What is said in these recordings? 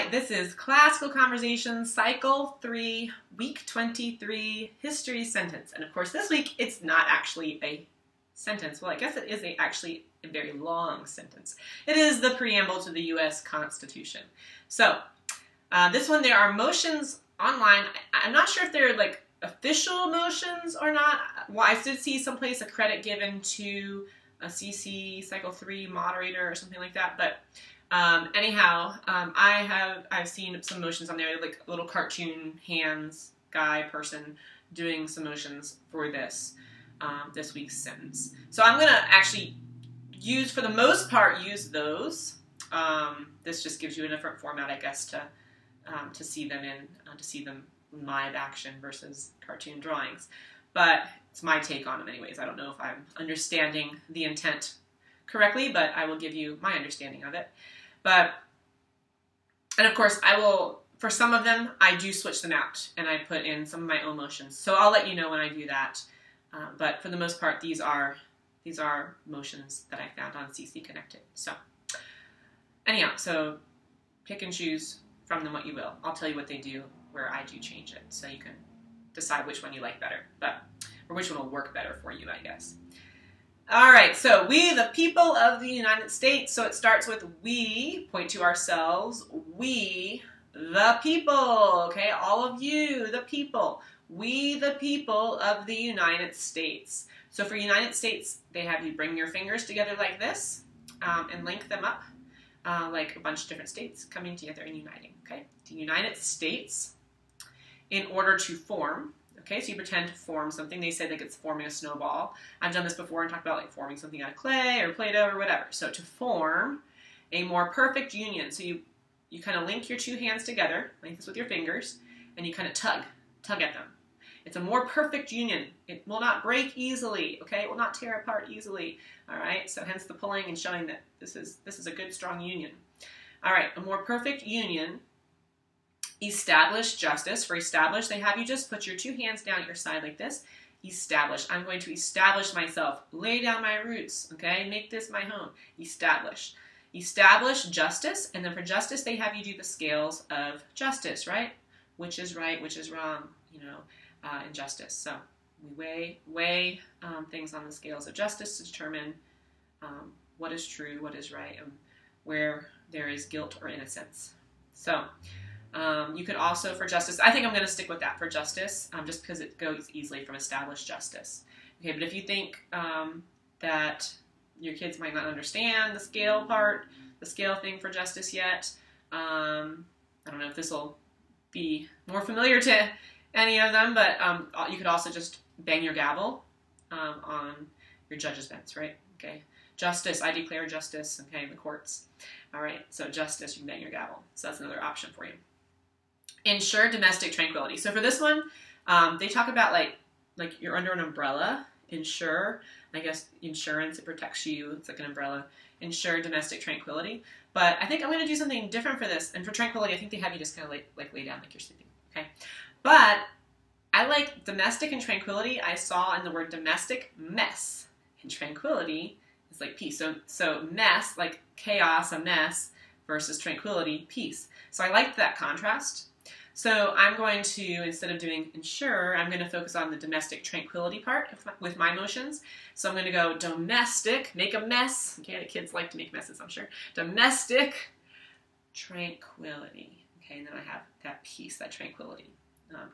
right, this is Classical Conversations, Cycle 3, Week 23, History Sentence. And of course, this week, it's not actually a sentence. Well, I guess it is actually a very long sentence. It is the preamble to the U.S. Constitution. So, this one, there are motions online. I'm not sure if they're like official motions or not. Well, I did see someplace a credit given to a CC Cycle 3 moderator or something like that, but anyhow, I've seen some motions on there, like a little cartoon hands guy person doing some motions for this this week's sentence. So I'm gonna actually use, for the most part, use those. This just gives you a different format, I guess, to see them in, to see them live action versus cartoon drawings. But it's my take on them, anyways. I don't know if I'm understanding the intent correctly, but I will give you my understanding of it. And of course, I will, for some of them, I do switch them out, and I put in some of my own motions. So I'll let you know when I do that. But for the most part, these are motions that I found on CC Connected. So anyhow, so pick and choose from them what you will. I'll tell you what they do where I do change it, so you can decide which one you like better, or which one will work better for you, I guess. All right, so we, the people of the United States. So it starts with we, point to ourselves, we, the people, okay? All of you, the people. We, the people of the United States. So for United States, they have you bring your fingers together like this and link them up like a bunch of different states coming together and uniting, okay? The United States, in order to form. Okay, so you pretend to form something. They say like it's forming a snowball. I've done this before and talked about like forming something out of clay or Play-Doh or whatever. So to form a more perfect union. So you kind of link your two hands together, like this with your fingers, and you kind of tug at them. It's a more perfect union. It will not break easily, okay? It will not tear apart easily, all right? So hence the pulling and showing that this is a good, strong union. All right, a more perfect union. Establish justice. For establish, they have you just put your two hands down at your side like this. Establish. I'm going to establish myself. Lay down my roots, okay? Make this my home. Establish. Establish justice, and then for justice, they have you do the scales of justice, right? Which is right, which is wrong, you know, in justice. So we weigh things on the scales of justice to determine what is true, what is right, and where there is guilt or innocence. So you could also, for justice, I think I'm going to stick with that for justice, just because it goes easily from established justice. Okay, but if you think that your kids might not understand the scale part, the scale thing for justice yet, I don't know if this will be more familiar to any of them, but you could also just bang your gavel on your judge's bench, right? Okay, justice, I declare justice, okay, in the courts. All right, so justice, you can bang your gavel. So that's another option for you. Ensure domestic tranquility. So for this one, they talk about like you're under an umbrella. Ensure, I guess insurance, it protects you. It's like an umbrella. Ensure domestic tranquility. But I think I'm going to do something different for this. And for tranquility, I think they have you just kind of like lay down like you're sleeping. Okay. But I like domestic and tranquility. I saw in the word domestic mess, and tranquility is like peace. So mess, like chaos, a mess, versus tranquility, peace. So I liked that contrast. So I'm going to, instead of doing ensure, I'm going to focus on the domestic tranquility part with my motions. So I'm going to go domestic, make a mess. Okay, the kids like to make messes, I'm sure. Domestic tranquility. Okay, and then I have that peace, that tranquility,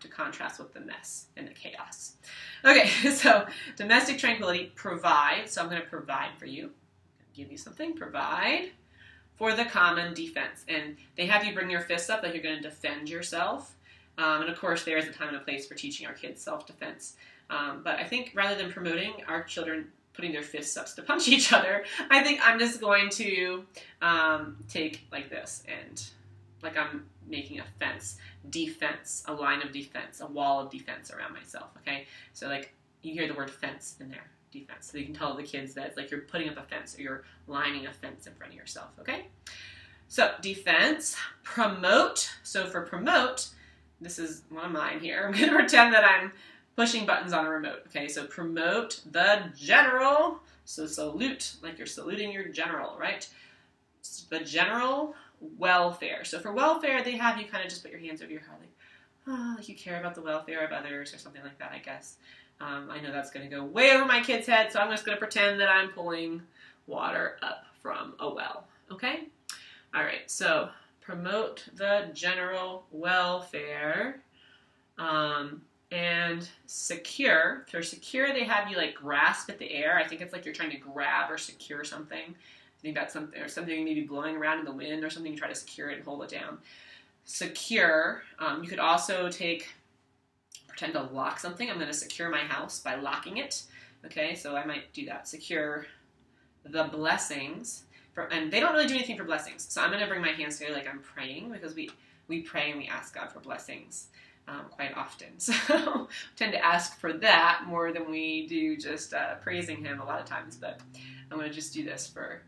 to contrast with the mess and the chaos. Okay, so domestic tranquility, provide. So I'm going to provide for you. Give you something, provide for the common defense. And they have you bring your fists up like you're going to defend yourself. And of course, there is a time and a place for teaching our kids self-defense. But I think rather than promoting our children putting their fists up to punch each other, I think I'm just going to take like this, and like I'm making a fence, defense, a line of defense, a wall of defense around myself, okay? So like you hear the word fence in there. Defense. So you can tell the kids that it's like you're putting up a fence or you're lining a fence in front of yourself, okay? So defense, promote. So for promote, this is one of mine here. I'm going to pretend that I'm pushing buttons on a remote, okay? So promote the general. So salute, like you're saluting your general, right? The general welfare. So for welfare, they have you kind of just put your hands over your heart, like, oh, like you care about the welfare of others or something like that, I guess. I know that's going to go way over my kid's head, so I'm just going to pretend that I'm pulling water up from a well, okay? All right, so promote the general welfare, and secure. For secure, they have you like grasp at the air. I think it's like you're trying to grab or secure something. I think that's something, or something maybe blowing around in the wind or something, you try to secure it and hold it down. Secure, you could also pretend to lock something. I'm going to secure my house by locking it. Okay, so I might do that. Secure the blessings. And they don't really do anything for blessings. So I'm going to bring my hands together like I'm praying, because we pray and we ask God for blessings quite often. So we tend to ask for that more than we do just praising Him a lot of times. But I'm going to just do this for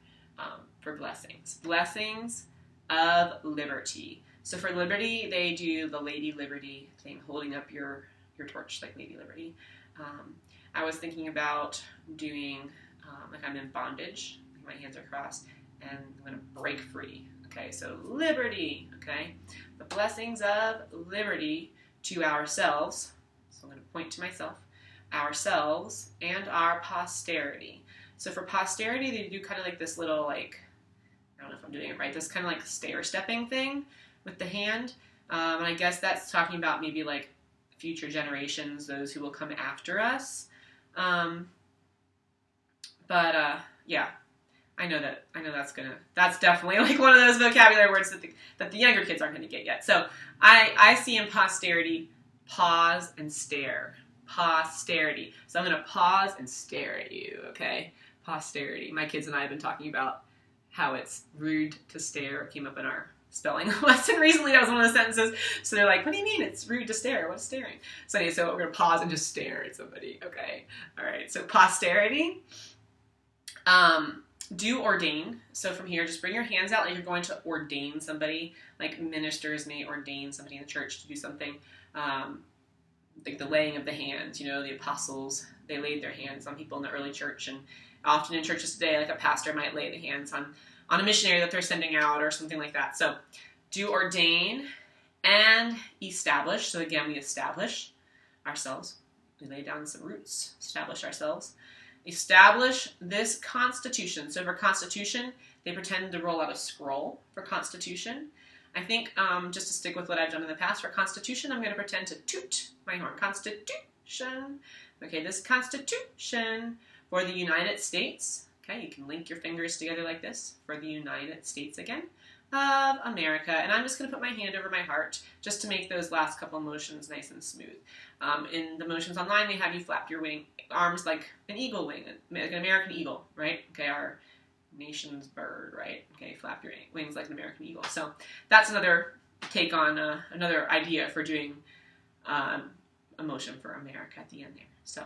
blessings. Blessings of liberty. So for liberty, they do the Lady Liberty thing, holding up your torch like Lady Liberty. I was thinking about doing, like I'm in bondage, like my hands are crossed, and I'm going to break free. Okay, so liberty, okay? The blessings of liberty to ourselves. So I'm going to point to myself, ourselves, and our posterity. So for posterity, they do kind of like this little, like, I don't know if I'm doing it right, this kind of like stair-stepping thing with the hand. And I guess that's talking about maybe like future generations, those who will come after us. Yeah, I know that's definitely like one of those vocabulary words that the younger kids aren't going to get yet. So I see in posterity, pause and stare. Posterity. So I'm going to pause and stare at you, okay? Posterity. My kids and I have been talking about how it's rude to stare. It came up in our spelling lesson recently. That was one of the sentences. So they're like, what do you mean it's rude to stare? What's staring? So anyway, so we're going to pause and just stare at somebody. Okay. All right. So posterity. Do ordain. So from here, just bring your hands out like you're going to ordain somebody. Like ministers may ordain somebody in the church to do something. Like the laying of the hands. You know, the apostles, they laid their hands on people in the early church. And often in churches today, like a pastor might lay the hands on a missionary that they're sending out or something like that. So do ordain and establish. So again, we establish ourselves. We lay down some roots, establish ourselves. Establish this Constitution. So for Constitution, they pretend to roll out a scroll for Constitution. I think just to stick with what I've done in the past, for Constitution, I'm going to pretend to toot my horn. Constitution. Okay, this Constitution for the United States. Okay, you can link your fingers together like this, for the United States again, of America. And I'm just going to put my hand over my heart just to make those last couple motions nice and smooth. In the motions online, they have you flap your arms like an eagle wing, like an American eagle, right? Okay, our nation's bird, right? Okay, flap your wings like an American eagle. So that's another take on another idea for doing a motion for America at the end there. So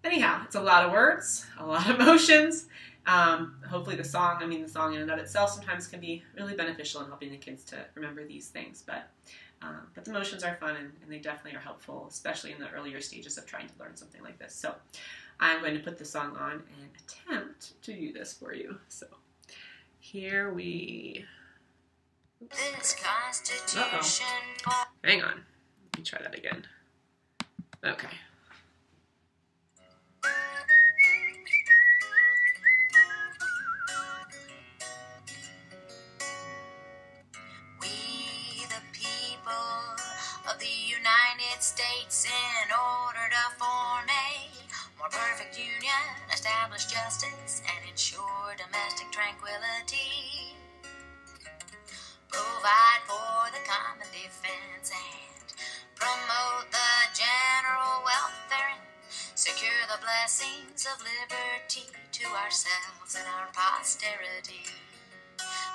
anyhow, it's a lot of words, a lot of motions. Hopefully the song in and of itself sometimes can be really beneficial in helping the kids to remember these things. But the motions are fun, and they definitely are helpful, especially in the earlier stages of trying to learn something like this. So I'm going to put the song on and attempt to do this for you. So here we... This Constitution... Hang on. Let me try that again. Okay. States, in order to form a more perfect union, establish justice and ensure domestic tranquility, provide for the common defense and promote the general welfare, and secure the blessings of liberty to ourselves and our posterity,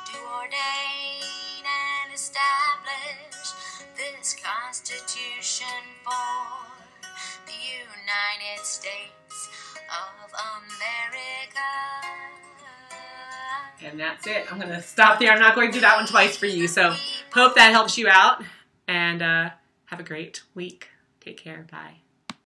do ordain and establish this Constitution for the United States of America. And that's it. I'm going to stop there. I'm not going to do that one twice for you. So hope that helps you out. And have a great week. Take care. Bye.